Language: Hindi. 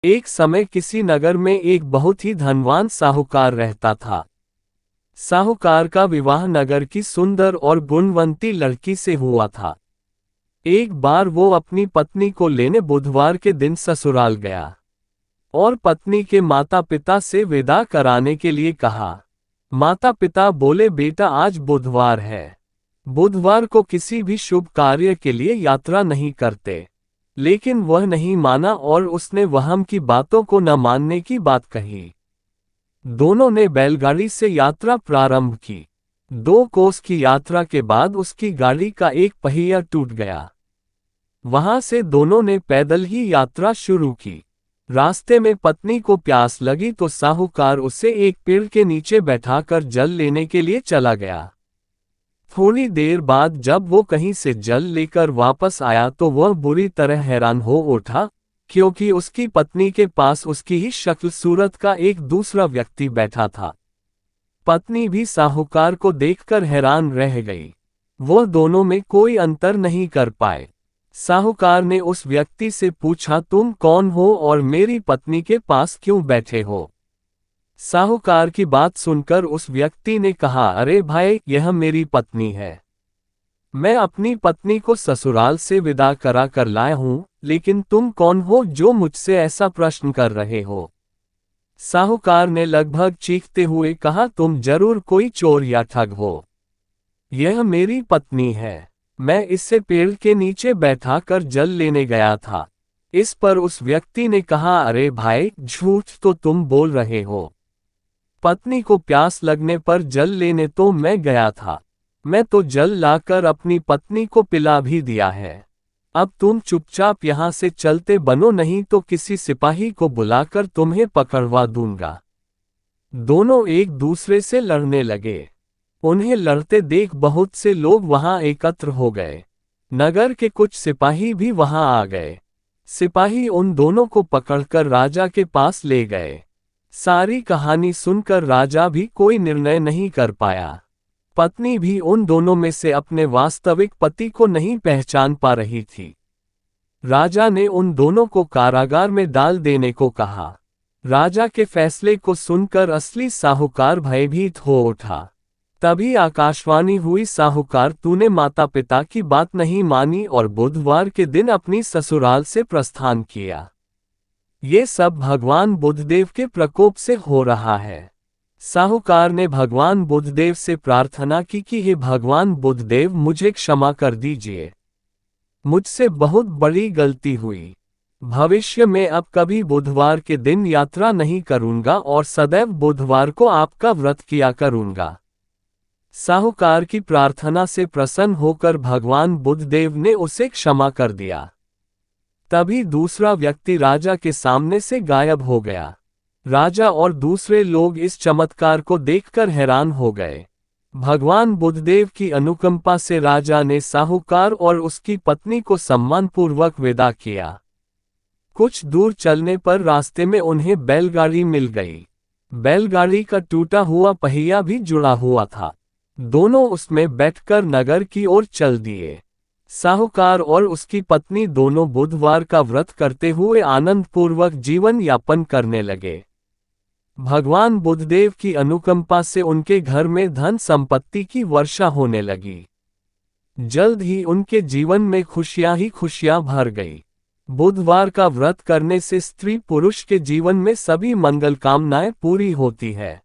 एक समय किसी नगर में एक बहुत ही धनवान साहूकार रहता था। साहूकार का विवाह नगर की सुंदर और गुणवंती लड़की से हुआ था। एक बार वो अपनी पत्नी को लेने बुधवार के दिन ससुराल गया और पत्नी के माता पिता से विदा कराने के लिए कहा। माता पिता बोले, बेटा आज बुधवार है, बुधवार को किसी भी शुभ कार्य के लिए यात्रा नहीं करते। लेकिन वह नहीं माना और उसने वहम की बातों को न मानने की बात कही। दोनों ने बैलगाड़ी से यात्रा प्रारंभ की। 2 कोस की यात्रा के बाद उसकी गाड़ी का एक पहिया टूट गया। वहां से दोनों ने पैदल ही यात्रा शुरू की। रास्ते में पत्नी को प्यास लगी तो साहूकार उसे एक पेड़ के नीचे बैठाकर जल लेने के लिए चला गया। थोड़ी देर बाद जब वो कहीं से जल लेकर वापस आया तो वह बुरी तरह हैरान हो उठा, क्योंकि उसकी पत्नी के पास उसकी ही शक्ल सूरत का एक दूसरा व्यक्ति बैठा था। पत्नी भी साहूकार को देखकर हैरान रह गई। वह दोनों में कोई अंतर नहीं कर पाए। साहूकार ने उस व्यक्ति से पूछा, तुम कौन हो और मेरी पत्नी के पास क्यों बैठे हो? साहूकार की बात सुनकर उस व्यक्ति ने कहा, अरे भाई, यह मेरी पत्नी है। मैं अपनी पत्नी को ससुराल से विदा करा कर लाया हूं, लेकिन तुम कौन हो जो मुझसे ऐसा प्रश्न कर रहे हो? साहूकार ने लगभग चीखते हुए कहा, तुम जरूर कोई चोर या ठग हो। यह मेरी पत्नी है। मैं इससे पेड़ के नीचे बैठा कर जल लेने गया था। इस पर उस व्यक्ति ने कहा, अरे भाई, झूठ तो तुम बोल रहे हो। पत्नी को प्यास लगने पर जल लेने तो मैं गया था। मैं तो जल लाकर अपनी पत्नी को पिला भी दिया है। अब तुम चुपचाप यहाँ से चलते बनो, नहीं तो किसी सिपाही को बुलाकर तुम्हें पकड़वा दूंगा। दोनों एक दूसरे से लड़ने लगे। उन्हें लड़ते देख बहुत से लोग वहां एकत्र हो गए। नगर के कुछ सिपाही भी वहां आ गए। सिपाही उन दोनों को पकड़कर राजा के पास ले गए। सारी कहानी सुनकर राजा भी कोई निर्णय नहीं कर पाया। पत्नी भी उन दोनों में से अपने वास्तविक पति को नहीं पहचान पा रही थी। राजा ने उन दोनों को कारागार में डाल देने को कहा। राजा के फैसले को सुनकर असली साहूकार भयभीत हो उठा। तभी आकाशवाणी हुई, साहूकार, तूने माता पिता की बात नहीं मानी और बुधवार के दिन अपनी ससुराल से प्रस्थान किया। ये सब भगवान बुद्धदेव के प्रकोप से हो रहा है। साहूकार ने भगवान बुद्धदेव से प्रार्थना की कि हे भगवान बुद्धदेव, मुझे क्षमा कर दीजिए। मुझसे बहुत बड़ी गलती हुई। भविष्य में अब कभी बुधवार के दिन यात्रा नहीं करूंगा और सदैव बुधवार को आपका व्रत किया करूंगा। साहूकार की प्रार्थना से प्रसन्न होकर भगवान बुद्धदेव ने उसे क्षमा कर दिया। तभी दूसरा व्यक्ति राजा के सामने से गायब हो गया। राजा और दूसरे लोग इस चमत्कार को देखकर हैरान हो गए। भगवान बुद्धदेव की अनुकंपा से राजा ने साहूकार और उसकी पत्नी को सम्मानपूर्वक विदा किया। कुछ दूर चलने पर रास्ते में उन्हें बैलगाड़ी मिल गई। बैलगाड़ी का टूटा हुआ पहिया भी जुड़ा हुआ था। दोनों उसमें बैठकर नगर की ओर चल दिए। साहूकार और उसकी पत्नी दोनों बुधवार का व्रत करते हुए आनंदपूर्वक जीवन यापन करने लगे। भगवान बुद्धदेव की अनुकंपा से उनके घर में धन संपत्ति की वर्षा होने लगी। जल्द ही उनके जीवन में खुशियां ही खुशियां भर गई। बुधवार का व्रत करने से स्त्री पुरुष के जीवन में सभी मंगल कामनाएं पूरी होती है।